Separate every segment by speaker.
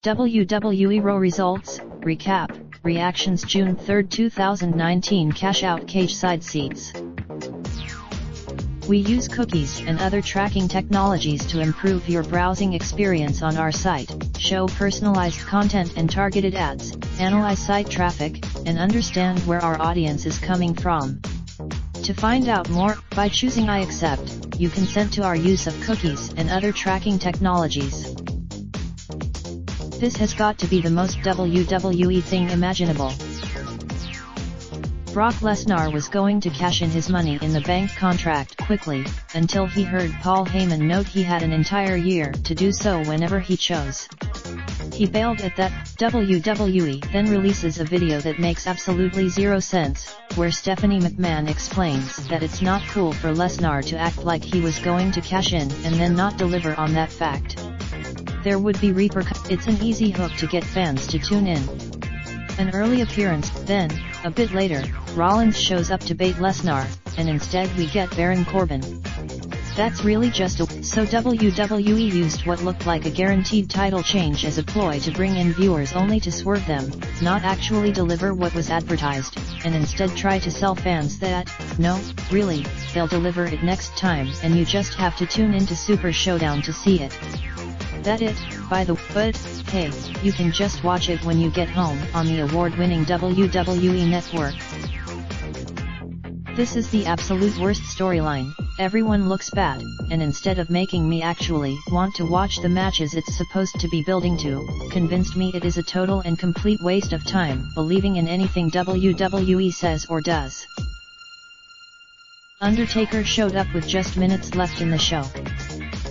Speaker 1: WWE Raw results, recap, reactions June 3, 2019 Cash out Cageside Seats. We use cookies and other tracking technologies to improve your browsing experience on our site, show personalized content and targeted ads, analyze site traffic, and understand where our audience is coming from. To find out more, by choosing I accept, you consent to our use of cookies and other tracking technologies. This has got to be the most WWE thing imaginable. Brock Lesnar was going to cash in his Money in the Bank contract quickly, until he heard Paul Heyman note he had an entire year to do so whenever he chose. He bailed at that. WWE then releases a video that makes absolutely zero sense, where Stephanie McMahon explains that it's not cool for Lesnar to act like he was going to cash in and then not deliver on that fact. There would be repercussions. It's an easy hook to get fans to tune in. An early appearance, then, a bit later, Rollins shows up to bait Lesnar, and instead we get Baron Corbin. That's really just so WWE used what looked like a guaranteed title change as a ploy to bring in viewers only to swerve them, not actually deliver what was advertised, and instead try to sell fans that, no, really, they'll deliver it next time and you just have to tune into Super Showdown to see it. That it, by the way, but, hey, you can just watch it when you get home on the award-winning WWE Network. This is the absolute worst storyline. Everyone looks bad, and instead of making me actually want to watch the matches it's supposed to be building to, convinced me it is a total and complete waste of time believing in anything WWE says or does. Undertaker showed up with just minutes left in the show.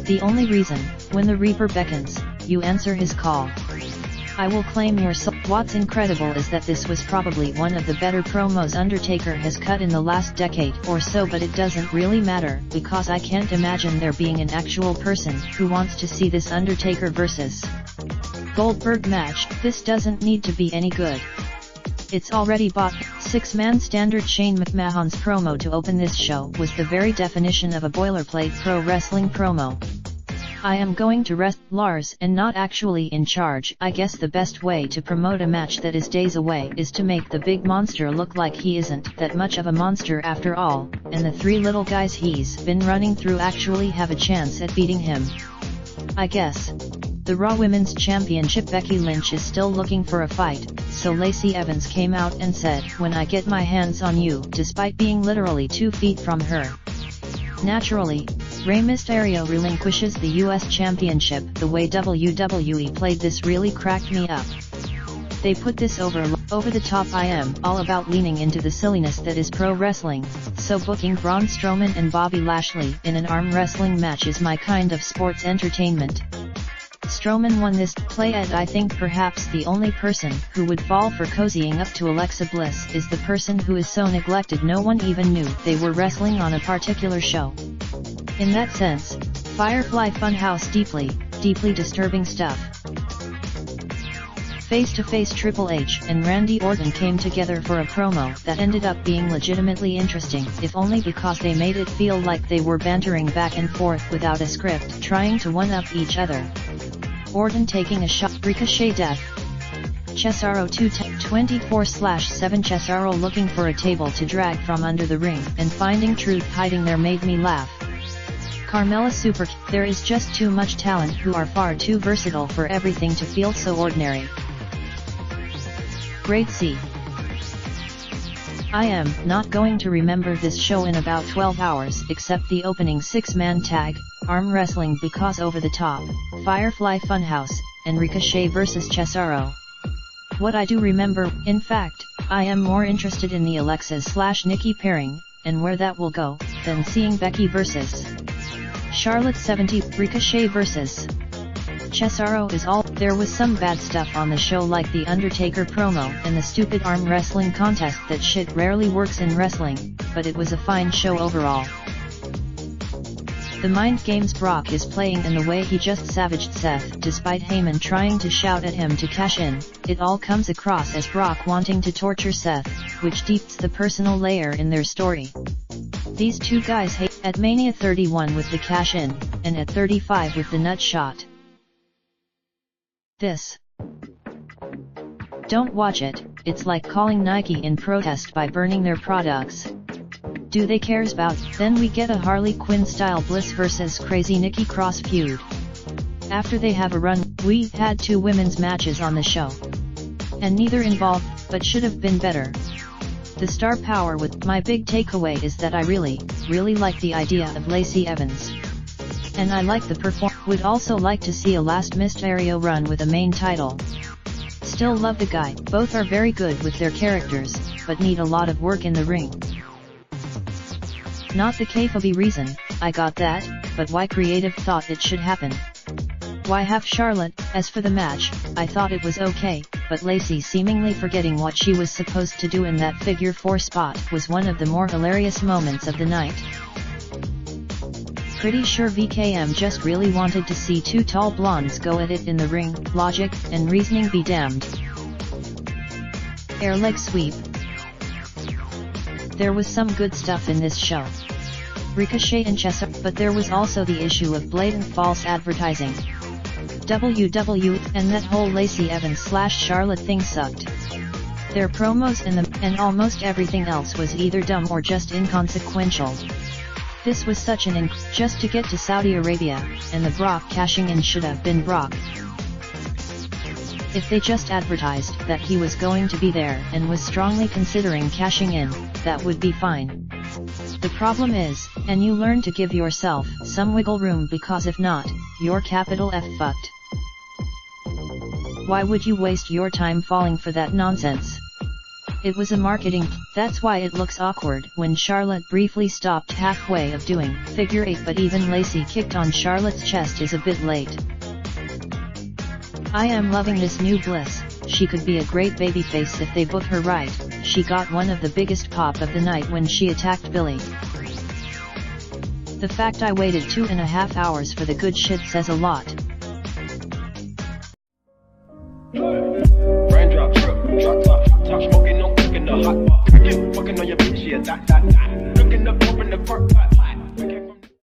Speaker 1: The only reason, when the Reaper beckons, you answer his call. I will claim your soul. What's incredible is that this was probably one of the better promos Undertaker has cut in the last decade or so, but it doesn't really matter, because I can't imagine there being an actual person who wants to see this Undertaker vs. Goldberg match. This doesn't need to be any good. It's already bought. Six-man standard. Shane McMahon's promo to open this show was the very definition of a boilerplate pro wrestling promo. I am going to rest Lars and not actually in charge. I guess the best way to promote a match that is days away is to make the big monster look like he isn't that much of a monster after all, and the three little guys he's been running through actually have a chance at beating him. I guess. The Raw Women's Championship Becky Lynch is still looking for a fight, so Lacey Evans came out and said, "When I get my hands on you," despite being literally 2 feet from her. Naturally, Rey Mysterio relinquishes the US Championship. The way WWE played this really cracked me up. They put this over the top. I am all about leaning into the silliness that is pro wrestling, so booking Braun Strowman and Bobby Lashley in an arm wrestling match is my kind of sports entertainment. Strowman won this play, and I think perhaps the only person who would fall for cozying up to Alexa Bliss is the person who is so neglected no one even knew they were wrestling on a particular show. In that sense, Firefly Funhouse deeply disturbing stuff. Face-to-face Triple H and Randy Orton came together for a promo that ended up being legitimately interesting, if only because they made it feel like they were bantering back and forth without a script, trying to one-up each other. Orton taking a shot, Ricochet death. Cesaro 24/7. Cesaro looking for a table to drag from under the ring and finding truth hiding there made me laugh. Carmella super. There is just too much talent who are far too versatile for everything to feel so ordinary. Grade C. I am not going to remember this show in about 12 hours except the opening 6-man tag, arm wrestling because over the top, Firefly Funhouse, and Ricochet vs Cesaro. What I do remember, in fact, I am more interested in the Alexa/Nikki pairing, and where that will go, than seeing Becky vs. Charlotte 70, Ricochet vs. Cesaro is all. There was some bad stuff on the show like the Undertaker promo and the stupid arm wrestling contest. That shit rarely works in wrestling, but it was a fine show overall. The mind games Brock is playing and the way he just savaged Seth despite Heyman trying to shout at him to cash in, it all comes across as Brock wanting to torture Seth, which deepens the personal layer in their story. These two guys hate at Mania 31 with the cash in, and at 35 with the nut shot. This. Don't watch it, it's like calling Nike in protest by burning their products. Do they cares about? Then we get a Harley Quinn style Bliss vs Crazy Nikki Cross feud. After they have a run, we've had 2 women's matches on the show. And neither involved, but should have been better. The star power with my big takeaway is that I really like the idea of Lacey Evans. And I like the would also like to see a last Mysterio run with a main title. Still love the guy, both are very good with their characters, but need a lot of work in the ring. Not the kayfabe reason, I got that, but why creative thought it should happen. Why have Charlotte? As for the match, I thought it was okay, but Lacey seemingly forgetting what she was supposed to do in that figure 4 spot was one of the more hilarious moments of the night. Pretty sure VKM just really wanted to see 2 tall blondes go at it in the ring, logic and reasoning be damned. Air leg sweep. There was some good stuff in this show. Ricochet and Chessa, but there was also the issue of blatant false advertising. WWE, and that whole Lacey Evans / Charlotte thing sucked. Their promos and almost everything else was either dumb or just inconsequential. This was such an just to get to Saudi Arabia, and the Brock cashing in should have been Brock. If they just advertised that he was going to be there and was strongly considering cashing in, that would be fine. The problem is, and you learn to give yourself some wiggle room because if not, you're capital F fucked. Why would you waste your time falling for that nonsense? It was a marketing, that's why it looks awkward when Charlotte briefly stopped halfway of doing figure 8, but even Lacey kicked on Charlotte's chest is a bit late. I am loving this new Bliss, she could be a great babyface if they book her right. She got one of the biggest pop of the night when she attacked Billy. The fact I waited 2.5 hours for the good shit says a lot.
Speaker 2: Raindrop, drop top smoking, no cooking the hot pot. Fucking on your bitch, yeah, that. Looking up, open the park pot.